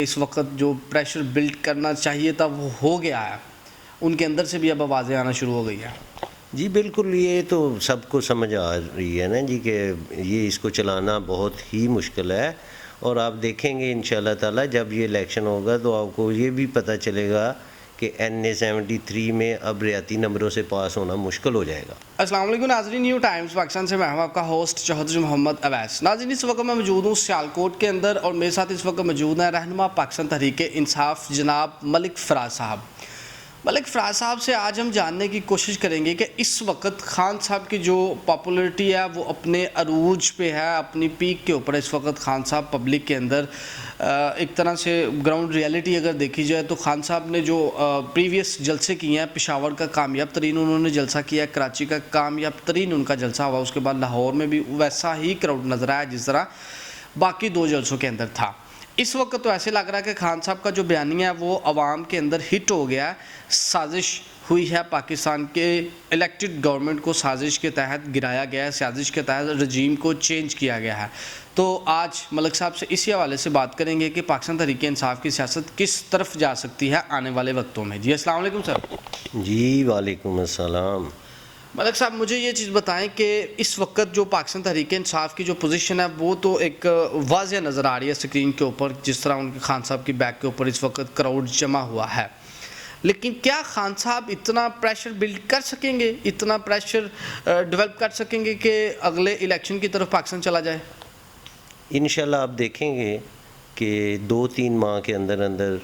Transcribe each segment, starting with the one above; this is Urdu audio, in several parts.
اس وقت جو پریشر بلڈ کرنا چاہیے تھا وہ ہو گیا ہے، ان کے اندر سے بھی اب آوازیں آنا شروع ہو گئی ہیں. جی بالکل، یہ تو سب کو سمجھ آ رہی ہے نا جی کہ یہ اس کو چلانا بہت ہی مشکل ہے. اور آپ دیکھیں گے انشاءاللہ تعالی جب یہ الیکشن ہوگا تو آپ کو یہ بھی پتہ چلے گا کہ NA-73 میں اب ریاتی نمبروں سے پاس ہونا مشکل ہو جائے گا. السلام علیکم ناظرین، نیو ٹائمز پاکستان سے میں ہوں آپ کا ہوسٹ چوہدری محمد اویس. ناظرین، اس وقت میں موجود ہوں سیالکوٹ کے اندر اور میرے ساتھ اس وقت موجود ہیں رہنما پاکستان تحریک انصاف جناب ملک فراز صاحب. ملک فراز صاحب سے آج ہم جاننے کی کوشش کریں گے کہ اس وقت خان صاحب کی جو پاپولیرٹی ہے وہ اپنے عروج پہ ہے، اپنی پیک کے اوپر. اس وقت خان صاحب پبلک کے اندر ایک طرح سے گراؤنڈ ریالٹی اگر دیکھی جائے تو خان صاحب نے جو پریویس جلسے کیے ہیں، پشاور کا کامیاب ترین انہوں نے جلسہ کیا ہے، کراچی کا کامیاب ترین ان کا جلسہ ہوا، اس کے بعد لاہور میں بھی ویسا ہی کراؤڈ نظر آیا جس طرح باقی 2 جلسوں کے اندر تھا. اس وقت تو ایسے لگ رہا ہے کہ خان صاحب کا جو بیانیہ ہے وہ عوام کے اندر ہٹ ہو گیا ہے. سازش ہوئی ہے، پاکستان کے الیکٹڈ گورنمنٹ کو سازش کے تحت گرایا گیا ہے، سازش کے تحت رجیم کو چینج کیا گیا ہے. تو آج ملک صاحب سے اسی حوالے سے بات کریں گے کہ پاکستان تحریک انصاف کی سیاست کس طرف جا سکتی ہے آنے والے وقتوں میں. جی السلام علیکم سر. جی وعلیکم السلام. ملک صاحب مجھے یہ چیز بتائیں کہ اس وقت جو پاکستان تحریک انصاف کی جو پوزیشن ہے وہ تو ایک واضح نظر آ رہی ہے اسکرین کے اوپر، جس طرح ان کے خان صاحب کی بیک کے اوپر اس وقت کراؤڈ جمع ہوا ہے. لیکن کیا خان صاحب اتنا پریشر بلڈ کر سکیں گے، اتنا پریشر ڈیولپ کر سکیں گے کہ اگلے الیکشن کی طرف پاکستان چلا جائے؟ انشاءاللہ آپ دیکھیں گے کہ 2-3 ماہ کے اندر اندر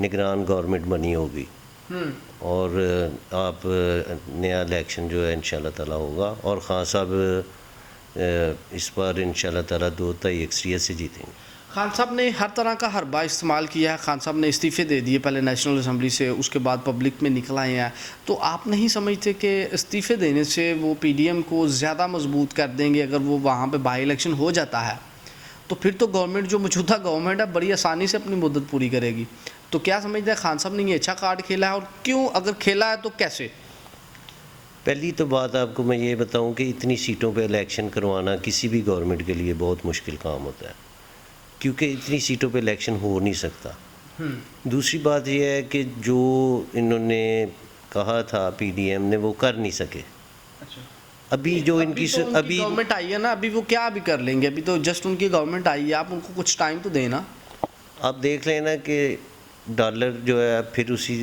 نگران گورنمنٹ بنی ہوگی اور آپ نیا الیکشن جو ہے انشاءاللہ تعالیٰ ہوگا اور خان صاحب اس بار انشاءاللہ تعالیٰ 2-2 اکثریت سے جیتیں گے. خان صاحب نے ہر طرح کا حربہ استعمال کیا ہے، خان صاحب نے استعفے دے دیے پہلے نیشنل اسمبلی سے، اس کے بعد پبلک میں نکل آئے ہیں. تو آپ نہیں سمجھتے کہ استعفے دینے سے وہ PDM کو زیادہ مضبوط کر دیں گے؟ اگر وہ وہاں پہ بائی الیکشن ہو جاتا ہے تو پھر تو گورنمنٹ جو موجودہ گورنمنٹ ہے بڑی آسانی سے اپنی مدت پوری کرے گی. تو کیا سمجھتے ہیں خان صاحب نے یہ اچھا کارڈ کھیلا ہے، اور کیوں اگر کھیلا ہے تو کیسے؟ پہلی تو بات آپ کو میں یہ بتاؤں کہ اتنی سیٹوں پہ الیکشن کروانا کسی بھی گورنمنٹ کے لیے بہت مشکل کام ہوتا ہے، کیونکہ اتنی سیٹوں پہ الیکشن ہو نہیں سکتا. دوسری بات یہ ہے کہ جو انہوں نے کہا تھا PDM نے وہ کر نہیں سکے. ابھی جو ان کی ابھی گورنمنٹ آئی ہے نا، ابھی وہ کیا بھی کر لیں گے؟ ابھی تو جسٹ ان کی گورنمنٹ آئی ہے، آپ ان کو کچھ ٹائم تو دیں نا. آپ دیکھ لیں نا کہ ڈالر جو ہے پھر اسی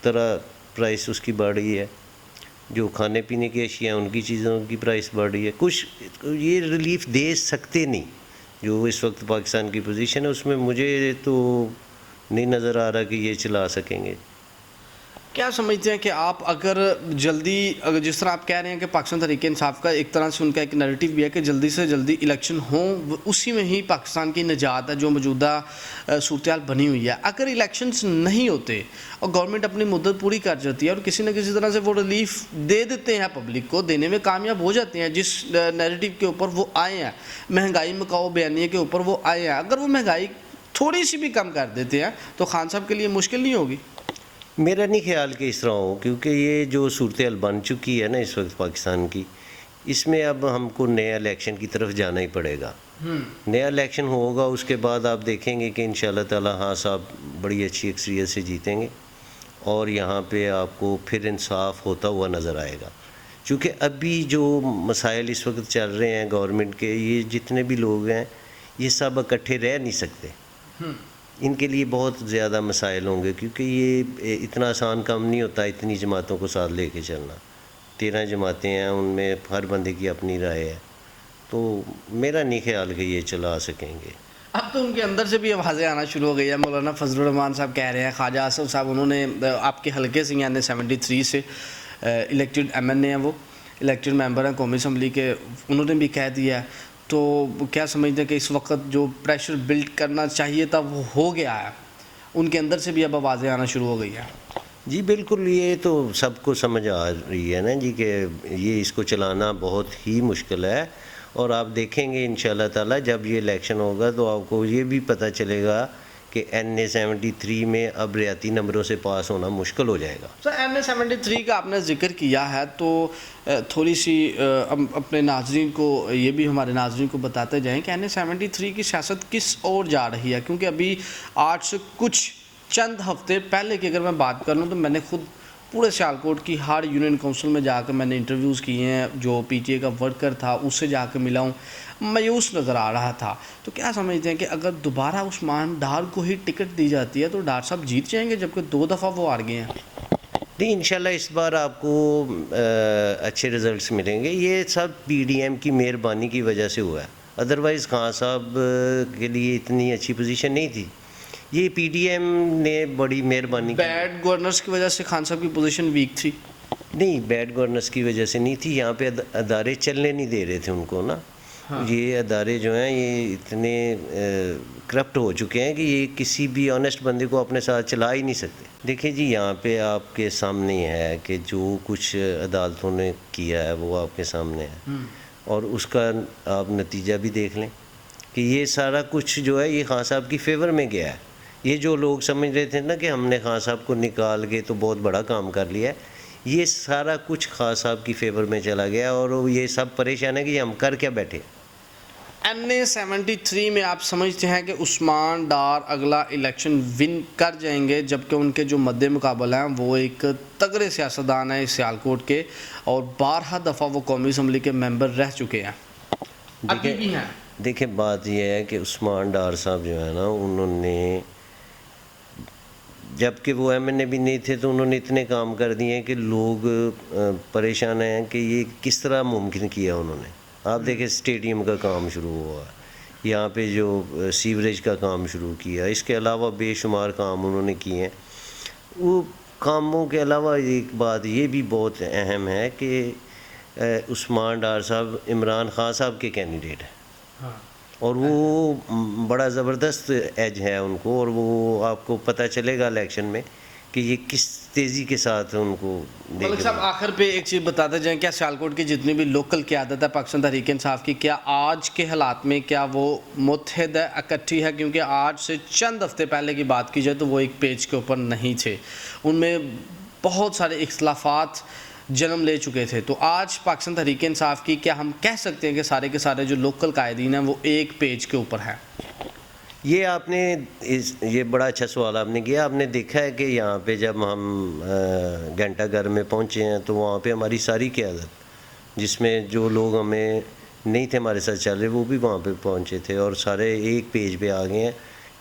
طرح پرائس اس کی بڑھ رہی ہے، جو کھانے پینے کی اشیاء ہیں ان کی چیزوں کی پرائس بڑھ رہی ہے. کچھ یہ ریلیف دے سکتے نہیں. جو اس وقت پاکستان کی پوزیشن ہے اس میں مجھے تو نہیں نظر آ رہا کہ یہ چلا سکیں گے. کیا سمجھتے ہیں کہ آپ اگر جلدی، اگر جس طرح آپ کہہ رہے ہیں کہ پاکستان تحریک انصاف کا ایک طرح سے ان کا ایک نیریٹو بھی ہے کہ جلدی سے جلدی الیکشن ہوں، اسی میں ہی پاکستان کی نجات ہے جو موجودہ صورتحال بنی ہوئی ہے. اگر الیکشنز نہیں ہوتے اور گورنمنٹ اپنی مدت پوری کر جاتی ہے اور کسی نہ کسی طرح سے وہ ریلیف دے دیتے ہیں، پبلک کو دینے میں کامیاب ہو جاتے ہیں جس نیریٹو کے اوپر وہ آئے ہیں، مہنگائی مکاؤ بیانیے کے اوپر وہ آئے ہیں، اگر وہ مہنگائی تھوڑی سی بھی کم کر دیتے ہیں تو خان صاحب کے لیے مشکل نہیں ہوگی؟ میرا نہیں خیال کہ اس طرح ہو، کیونکہ یہ جو صورتحال بن چکی ہے نا اس وقت پاکستان کی، اس میں اب ہم کو نیا الیکشن کی طرف جانا ہی پڑے گا. نیا الیکشن ہوگا، اس کے بعد آپ دیکھیں گے کہ انشاءاللہ تعالی ہاں صاحب بڑی اچھی اکثریت سے جیتیں گے اور یہاں پہ آپ کو پھر انصاف ہوتا ہوا نظر آئے گا. چونکہ ابھی جو مسائل اس وقت چل رہے ہیں گورنمنٹ کے، یہ جتنے بھی لوگ ہیں یہ سب اکٹھے رہ نہیں سکتے. ان کے لیے بہت زیادہ مسائل ہوں گے، کیونکہ یہ اتنا آسان کام نہیں ہوتا اتنی جماعتوں کو ساتھ لے کے چلنا. 13 جماعتیں ہیں، ان میں ہر بندے کی اپنی رائے ہے، تو میرا نہیں خیال کہ یہ چلا سکیں گے. اب تو ان کے اندر سے بھی آوازیں آنا شروع ہو گئی ہیں. مولانا فضل الرحمان صاحب کہہ رہے ہیں، خواجہ آصف صاحب انہوں نے آپ کے حلقے سے یعنی 73 سے الیکٹڈ MNA ہیں، وہ الیکٹڈ ممبر ہیں قومی اسمبلی کے، انہوں نے بھی کہہ دیا ہے. تو کیا سمجھتے ہیں کہ اس وقت جو پریشر بلڈ کرنا چاہیے تھا وہ ہو گیا ہے، ان کے اندر سے بھی اب آوازیں آنا شروع ہو گئی ہیں؟ جی بالکل، یہ تو سب کو سمجھ آ رہی ہے نا جی کہ یہ اس کو چلانا بہت ہی مشکل ہے. اور آپ دیکھیں گے انشاءاللہ تعالی جب یہ الیکشن ہوگا تو آپ کو یہ بھی پتہ چلے گا کہ NA-73 میں اب ریاتی نمبروں سے پاس ہونا مشکل ہو جائے گا. سر NA-73 کا آپ نے ذکر کیا ہے تو تھوڑی سی اپنے ناظرین کو یہ بھی ہمارے ناظرین کو بتاتے جائیں کہ NA-73 کی سیاست کس اور جا رہی ہے، کیونکہ ابھی آج سے کچھ چند ہفتے پہلے کی اگر میں بات کر لوں تو میں نے خود پورے سیالکوٹ کی ہر یونین کونسل میں جا کر میں نے انٹرویوز کیے ہیں، جو PTA کا ورکر تھا اس سے جا کے ملا ہوں، مایوس نظر آ رہا تھا. تو کیا سمجھتے ہیں کہ اگر دوبارہ عثمان ڈار کو ہی ٹکٹ دی جاتی ہے تو ڈار صاحب جیت جائیں گے، جبکہ 2 دفعہ وہ ہار گئے ہیں؟ نہیں، انشاءاللہ اس بار آپ کو اچھے رزلٹس ملیں گے. یہ سب PDM کی مہربانی کی وجہ سے ہوا ہے، ادروائز خان صاحب کے لیے اتنی اچھی پوزیشن نہیں تھی. یہ PDM نے بڑی مہربانی کی. بیڈ گورنرز کی وجہ سے خان صاحب کی پوزیشن ویک تھی؟ نہیں، بیڈ گورننس کی وجہ سے نہیں تھی، یہاں پہ ادارے چلنے نہیں دے رہے تھے ان کو نا. یہ ادارے جو ہیں یہ اتنے کرپٹ ہو چکے ہیں کہ یہ کسی بھی آنیسٹ بندے کو اپنے ساتھ چلا ہی نہیں سکتے. دیکھیں جی، یہاں پہ آپ کے سامنے ہے کہ جو کچھ عدالتوں نے کیا ہے وہ آپ کے سامنے ہے، اور اس کا آپ نتیجہ بھی دیکھ لیں کہ یہ سارا کچھ جو ہے یہ خان صاحب کی فیور میں گیا ہے. یہ جو لوگ سمجھ رہے تھے نا کہ ہم نے خان صاحب کو نکال کے تو بہت بڑا کام کر لیا ہے، یہ سارا کچھ خان صاحب کی فیور میں چلا گیا، اور یہ سب پریشان ہے کہ ہم کر کیا بیٹھے. NA-73 میں آپ سمجھتے ہیں کہ عثمان ڈار اگلا الیکشن ون کر جائیں گے، جبکہ ان کے جو مد مقابلہ ہیں وہ ایک تگڑے سیاستدان ہیں سیالکوٹ کے، اور 12 دفعہ وہ قومی اسمبلی کے ممبر رہ چکے ہیں، ابھی بھی ہیں؟ دیکھیں بات یہ ہے کہ عثمان ڈار صاحب جو ہے نا، انہوں نے جب کہ وہ MNA بھی نہیں تھے تو انہوں نے اتنے کام کر دیے ہیں کہ لوگ پریشان ہیں کہ یہ کس طرح ممکن کیا انہوں نے. آپ دیکھیں اسٹیڈیم کا کام شروع ہوا، یہاں پہ جو سیوریج کا کام شروع کیا، اس کے علاوہ بے شمار کام انہوں نے کیے ہیں. وہ کاموں کے علاوہ ایک بات یہ بھی بہت اہم ہے کہ عثمان ڈار صاحب عمران خان صاحب کے کینڈیڈیٹ ہیں، اور وہ بڑا زبردست ایج ہے ان کو، اور وہ آپ کو پتہ چلے گا الیکشن میں کہ یہ کس تیزی کے ساتھ ان کو ملک صاحب آخر پہ ایک چیز بتاتے جائیں، کیا سیالکوٹ کی جتنی بھی لوکل قیادت ہے پاکستان تحریک انصاف کی، کیا آج کے حالات میں کیا وہ متحد ہے، اکٹھی ہے؟ کیونکہ آج سے چند ہفتے پہلے کی بات کی جائے تو وہ ایک پیج کے اوپر نہیں تھے، ان میں بہت سارے اختلافات جنم لے چکے تھے. تو آج پاکستان تحریک انصاف کی کیا ہم کہہ سکتے ہیں کہ سارے کے سارے جو لوکل قائدین ہیں وہ ایک پیج کے اوپر ہیں؟ یہ آپ نے یہ بڑا اچھا سوال آپ نے کیا. آپ نے دیکھا ہے کہ یہاں پہ جب ہم گھنٹہ گھر میں پہنچے ہیں تو وہاں پہ ہماری ساری قیادت، جس میں جو لوگ ہمیں نہیں تھے ہمارے ساتھ چل رہے، وہ بھی وہاں پہ پہنچے تھے، اور سارے ایک پیج پہ آ گئے ہیں.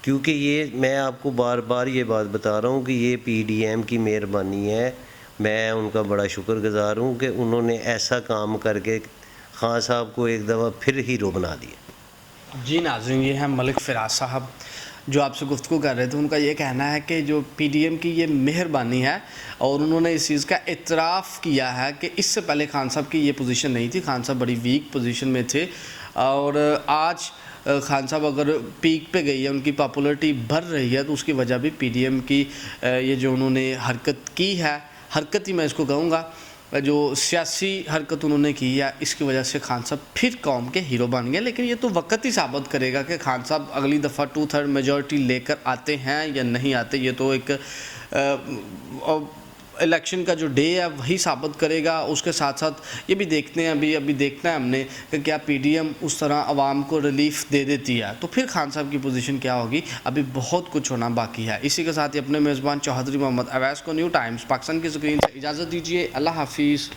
کیونکہ یہ میں آپ کو بار بار یہ بات بتا رہا ہوں کہ یہ PDM کی مہربانی ہے. میں ان کا بڑا شکر گزار ہوں کہ انہوں نے ایسا کام کر کے خان صاحب کو ایک دفعہ پھر ہیرو بنا دیا. جی ناظرین، یہ ہیں ملک فراز صاحب جو آپ سے گفتگو کر رہے تھے. ان کا یہ کہنا ہے کہ جو PDM کی یہ مہربانی ہے، اور انہوں نے اس چیز کا اعتراف کیا ہے کہ اس سے پہلے خان صاحب کی یہ پوزیشن نہیں تھی، خان صاحب بڑی ویک پوزیشن میں تھے، اور آج خان صاحب اگر پیک پہ گئی ہے، ان کی پاپولرٹی بڑھ رہی ہے، تو اس کی وجہ بھی PDM کی یہ جو انہوں نے حرکت کی ہے، حرکت ہی میں اس کو کہوں گا، جو سیاسی حرکت انہوں نے کی ہے، اس کی وجہ سے خان صاحب پھر قوم کے ہیرو بن گئے. لیکن یہ تو وقت ہی ثابت کرے گا کہ خان صاحب اگلی دفعہ 2/3 میجورٹی لے کر آتے ہیں یا نہیں آتے. یہ تو ایک الیکشن کا جو ڈے ہے وہی ثابت کرے گا. اس کے ساتھ ساتھ یہ بھی دیکھتے ہیں، ابھی دیکھنا ہے ہم نے کہ کیا PDM اس طرح عوام کو ریلیف دے دیتی ہے، تو پھر خان صاحب کی پوزیشن کیا ہوگی. ابھی بہت کچھ ہونا باقی ہے. اسی کے ساتھ ہی اپنے میزبان چوہدری محمد اویس کو نیو ٹائمز پاکستان کی اسکرین سے اجازت دیجیے. اللہ حافظ.